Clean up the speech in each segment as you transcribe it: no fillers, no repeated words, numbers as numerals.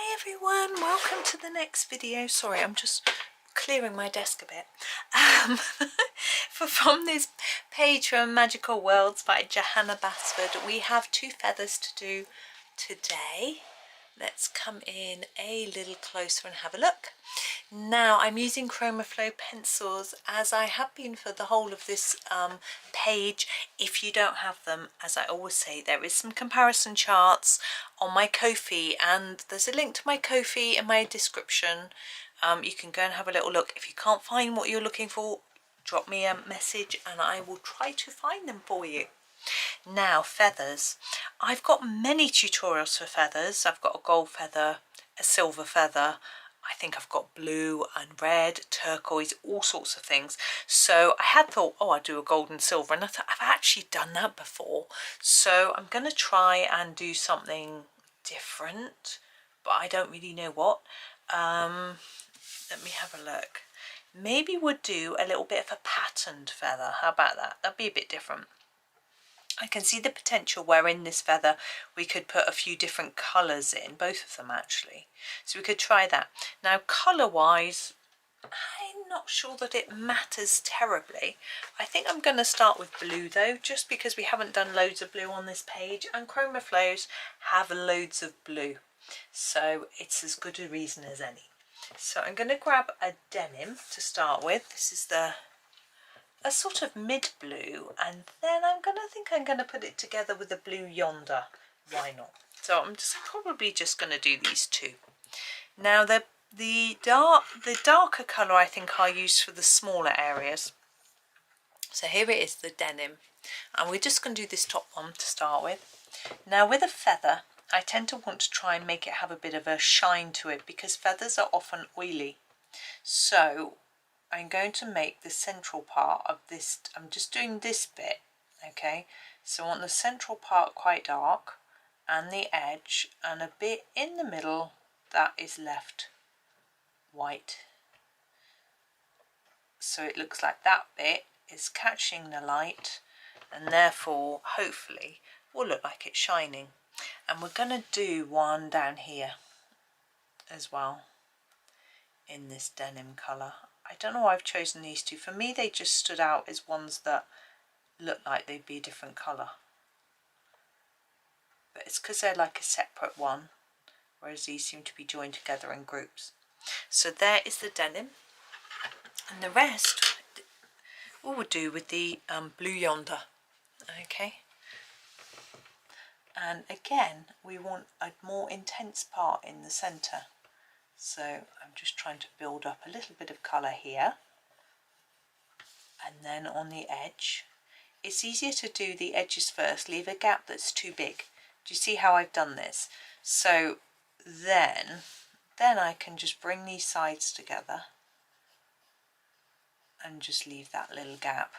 Hi everyone, welcome to the next video. Sorry, I'm just clearing my desk a bit. From this page from Magical Worlds by Johanna Basford, we have 2 feathers to do today. Let's come in a little closer and have a look. Now I'm using Chromaflow pencils, as I have been for the whole of this page. If you don't have them, as I always say, there is some comparison charts on my Ko-fi, and there's a link to my Ko-fi in my description. You can go and have a little look. If you can't find what you're looking for, drop me a message and I will try to find them for you. Now, feathers. I've got many tutorials for feathers. I've got a gold feather, a silver feather, I think I've got blue and red, turquoise, all sorts of things. So I had thought, oh, I'd do a gold and silver, and I thought, I've actually done that before. So I'm going to try and do something different, but I don't really know what. Let me have a look. Maybe we'll do a little bit of a patterned feather. How about that? That'd be a bit different. I can see the potential where in this feather we could put a few different colours in, both of them actually. So we could try that. Now colour wise, I'm not sure that it matters terribly. I think I'm going to start with blue though, just because we haven't done loads of blue on this page, and Chromaflows have loads of blue. So it's as good a reason as any. So I'm going to grab a denim to start with. This is a sort of mid blue, and then I'm going to put it together with a blue yonder. Why not? So I'm probably just going to do these 2. Now the darker colour I think I use for the smaller areas. So here it is, the denim, and we're just going to do this top one to start with. Now with a feather, I tend to want to try and make it have a bit of a shine to it, because feathers are often oily. So I'm going to make the central part of this, I'm just doing this bit, okay? So I want the central part quite dark, and the edge, and a bit in the middle that is left white. So it looks like that bit is catching the light, and therefore hopefully will look like it's shining. And we're going to do one down here as well in this denim colour. I don't know why I've chosen these 2. For me, they just stood out as ones that look like they'd be a different colour. But it's because they're like a separate one, whereas these seem to be joined together in groups. So there is the denim. And the rest we will do with the blue yonder. Okay. And again, we want a more intense part in the centre. So I'm just trying to build up a little bit of colour here, and then on the edge. It's easier to do the edges first, leave a gap that's too big. Do you see how I've done this? So then I can just bring these sides together and just leave that little gap,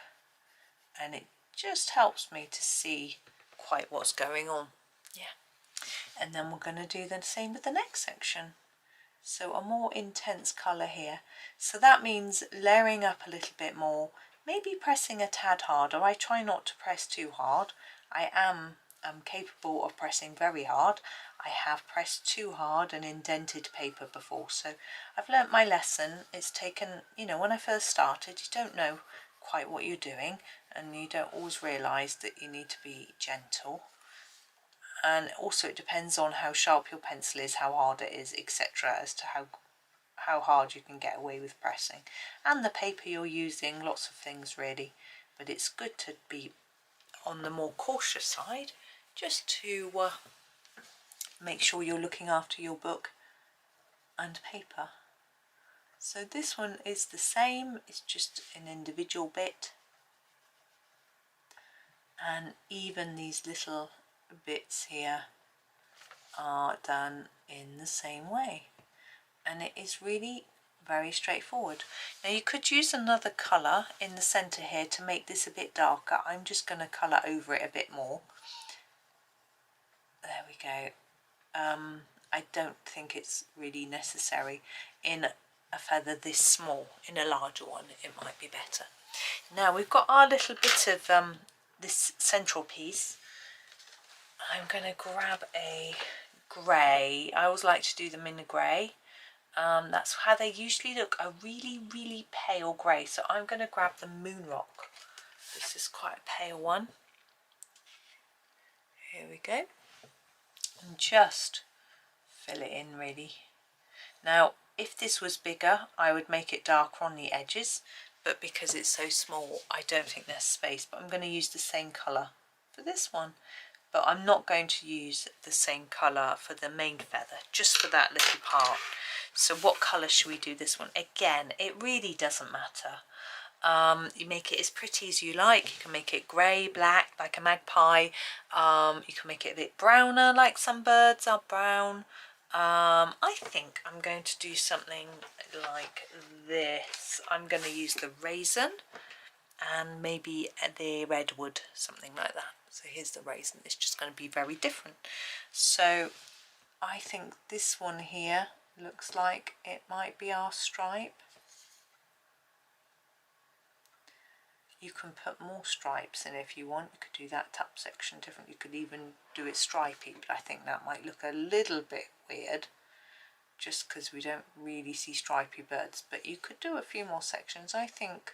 and it just helps me to see quite what's going on. Yeah. And then we're going to do the same with the next section. So a more intense colour here. So that means layering up a little bit more, maybe pressing a tad harder. I try not to press too hard. I am capable of pressing very hard. I have pressed too hard and indented paper before, so I've learnt my lesson. It's taken, you know, when I first started, you don't know quite what you're doing, and you don't always realise that you need to be gentle. And also it depends on how sharp your pencil is, how hard it is, etc., as to how hard you can get away with pressing. And the paper you're using, lots of things really. But it's good to be on the more cautious side, just to make sure you're looking after your book and paper. So this one is the same, it's just an individual bit. And even these little bits here are done in the same way, and it is really very straightforward. Now you could use another colour in the centre here to make this a bit darker. I'm just going to colour over it a bit more. There we go. I don't think it's really necessary in a feather this small. In a larger one it might be better. Now we've got our little bit of this central piece. I'm going to grab a grey. I always like to do them in a grey. That's how they usually look, a really, really pale grey. So I'm going to grab the Moon Rock. This is quite a pale one. Here we go. And just fill it in really. Now, if this was bigger, I would make it darker on the edges, but because it's so small, I don't think there's space. But I'm going to use the same colour for this one. But I'm not going to use the same colour for the main feather, just for that little part. So what colour should we do this one? Again, it really doesn't matter. You make it as pretty as you like. You can make it grey, black, like a magpie. You can make it a bit browner, like some birds are brown. I think I'm going to do something like this. I'm going to use the raisin and maybe the redwood, something like that. So here's the raisin. It's just going to be very different. So I think this one here looks like it might be our stripe. You can put more stripes in if you want. You could do that top section different. You could even do it stripy, but I think that might look a little bit weird just because we don't really see stripy birds. But you could do a few more sections. I think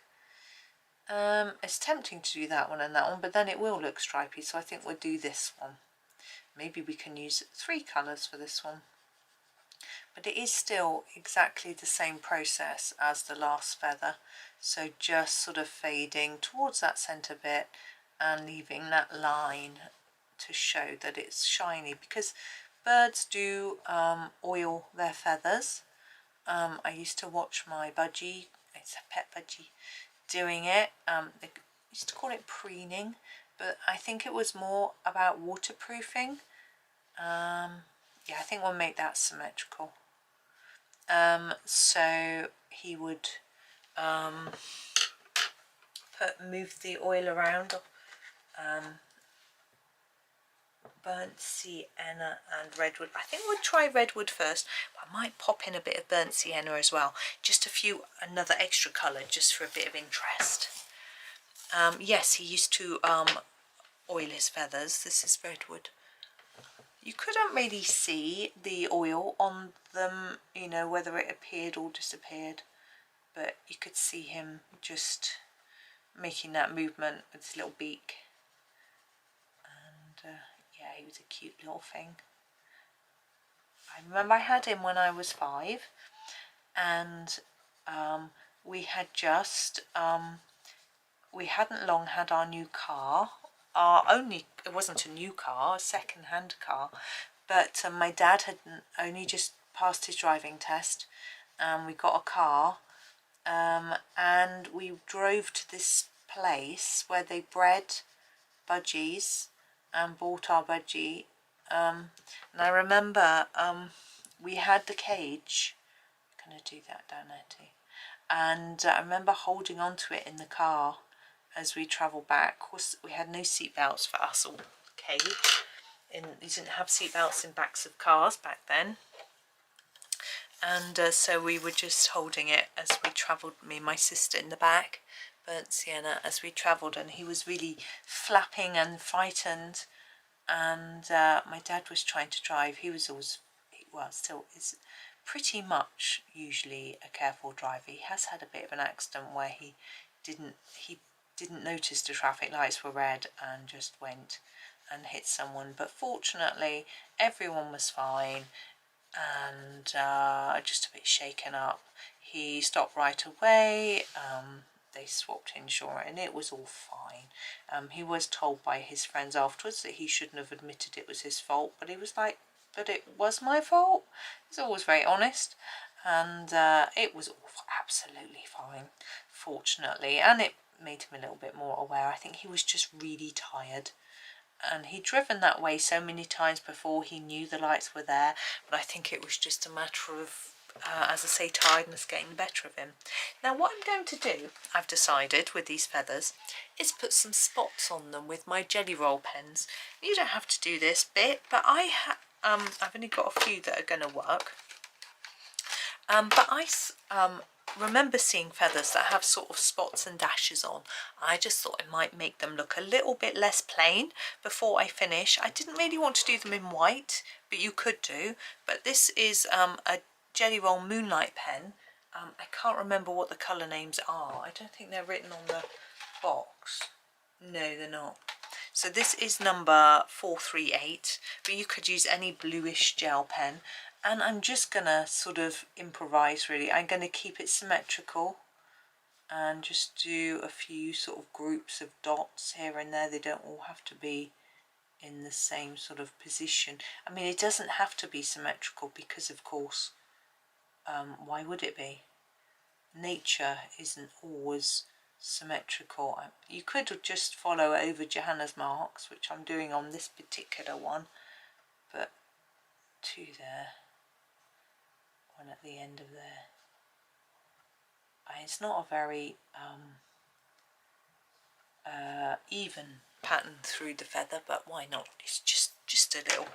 it's tempting to do that one and that one, but then it will look stripy, so I think we'll do this one. Maybe we can use 3 colours for this one. But it is still exactly the same process as the last feather, so just sort of fading towards that centre bit and leaving that line to show that it's shiny, because birds do oil their feathers. I used to watch my budgie, it's a pet budgie, doing it. They used to call it preening, but I think it was more about waterproofing. Yeah, I think we'll make that symmetrical. So he would move the oil around, burnt sienna and redwood. I think we'll try redwood first, but I might pop in a bit of burnt sienna as well, just another extra colour just for a bit of interest. Yes, he used to oil his feathers. This is redwood. You couldn't really see the oil on them, you know, whether it appeared or disappeared, but you could see him just making that movement with his little beak. And yeah, he was a cute little thing. I remember I had him when I was 5, and we had just we hadn't long had our new car. It wasn't a new car, a second-hand car, but my dad had only just passed his driving test, and we got a car, and we drove to this place where they bred budgies and bought our budgie, and I remember we had the cage. I'm going to do that down there, and I remember holding on to it in the car as we travelled back. Of course, we had no seatbelts for us or cage. You didn't have seatbelts in backs of cars back then. And so we were just holding it as we travelled, me and my sister in the back, burnt sienna, as we travelled, and he was really flapping and frightened. And my dad was trying to drive. He was always, well, still is pretty much usually a careful driver. He has had a bit of an accident where he didn't notice the traffic lights were red and just went and hit someone, but fortunately everyone was fine, and just a bit shaken up. He stopped right away. They swapped insurance and it was all fine. He was told by his friends afterwards that he shouldn't have admitted it was his fault, but he was like, but it was my fault. He's always very honest, and it was absolutely fine, fortunately, and it made him a little bit more aware. I think he was just really tired, and he'd driven that way so many times before he knew the lights were there, but I think it was just a matter of, as I say, tiredness getting the better of him. Now what I'm going to do, I've decided, with these feathers, is put some spots on them with my jelly roll pens. You don't have to do this bit, but I've only got a few that are going to work. But I remember seeing feathers that have sort of spots and dashes on. I just thought it might make them look a little bit less plain before I finish. I didn't really want to do them in white, but you could do. But this is a Jelly Roll Moonlight pen. I can't remember what the colour names are. I don't think they're written on the box. No, they're not. So this is number 438, but you could use any bluish gel pen. And I'm just gonna sort of improvise really. I'm gonna keep it symmetrical and just do a few sort of groups of dots here and there. They don't all have to be in the same sort of position. I mean, it doesn't have to be symmetrical because of course, why would it be? Nature isn't always symmetrical. You could just follow over Johanna's marks, which I'm doing on this particular one, but two there, one at the end of there. It's not a very even pattern through the feather, but why not? It's just a little,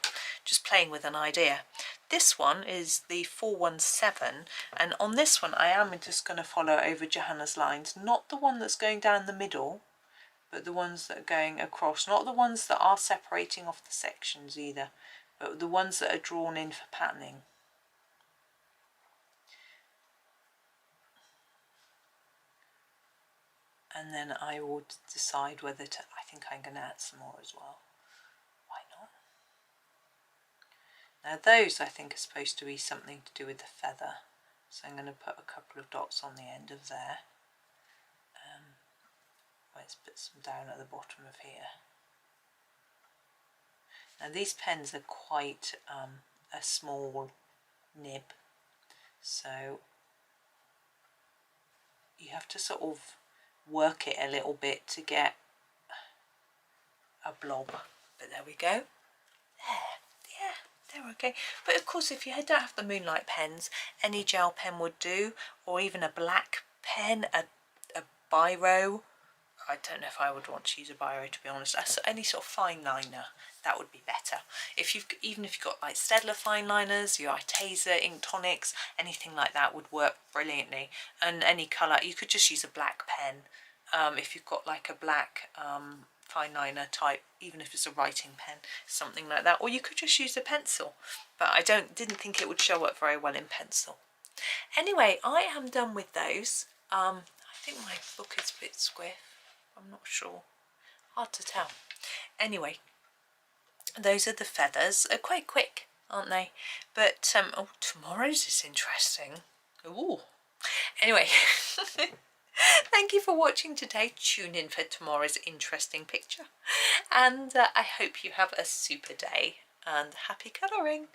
just playing with an idea. This one is the 417, and on this one I am just going to follow over Johanna's lines, not the one that's going down the middle, but the ones that are going across, not the ones that are separating off the sections either, but the ones that are drawn in for patterning. And then I will decide whether to, I think I'm going to add some more as well. Why not? Now those I think are supposed to be something to do with the feather. So I'm going to put a couple of dots on the end of there. Let's put some down at the bottom of here. Now these pens are quite a small nib. So you have to sort of work it a little bit to get a blob, but there we go. There, yeah, they're okay. But of course, if you don't have the Moonlight pens, any gel pen would do, or even a black pen, a biro. I don't know if I would want to use a biro, to be honest. Any sort of fine liner, that would be better. Even if you've got like Staedtler fine liners, your Arteza ink tonics, anything like that would work brilliantly. And any colour, you could just use a black pen. If you've got like a black fine liner type, even if it's a writing pen, something like that, or you could just use a pencil. But I didn't think it would show up very well in pencil. Anyway, I am done with those. I think my book is a bit squiff. I'm not sure. Hard to tell. Anyway, those are the feathers. They're quite quick, aren't they? But oh, tomorrow's is interesting. Ooh. Anyway, thank you for watching today. Tune in for tomorrow's interesting picture. And I hope you have a super day and happy colouring.